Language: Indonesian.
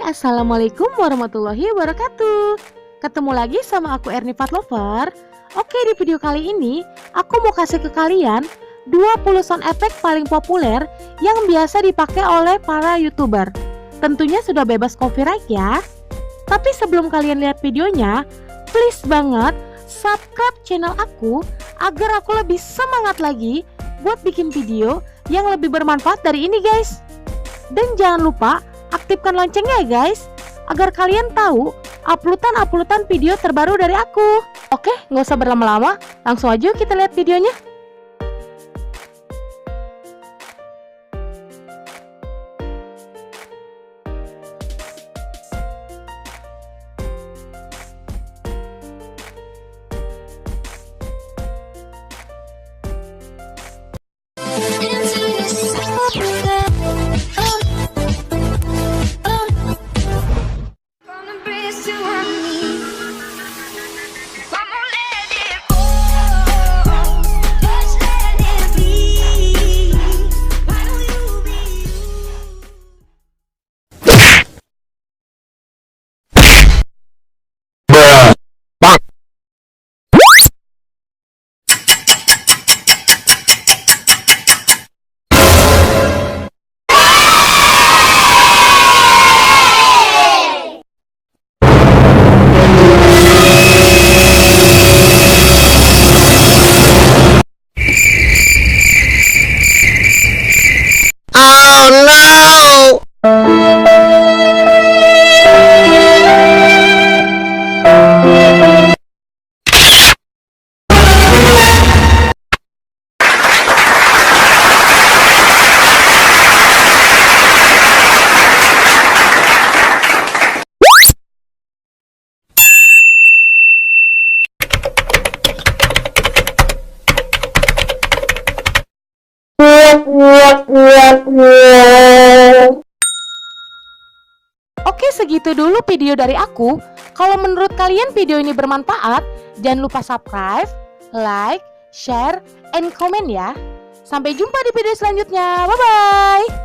Assalamualaikum warahmatullahi wabarakatuh. Ketemu lagi sama aku Erni Fatlover. Oke, di video kali ini aku mau kasih ke kalian 20 sound effect paling populer yang biasa dipakai oleh para YouTuber. Tentunya sudah bebas copyright ya. Tapi sebelum kalian lihat videonya, please banget subscribe channel aku agar aku lebih semangat lagi buat bikin video yang lebih bermanfaat dari ini guys. Dan jangan lupa aktifkan loncengnya ya guys, agar kalian tahu uploadan video terbaru dari aku. Oke, nggak usah berlama-lama, langsung aja kita lihat videonya. Oke, segitu dulu video dari aku. Kalau menurut kalian video ini bermanfaat, jangan lupa subscribe, like, share, and comment ya. Sampai jumpa di video selanjutnya. Bye-bye.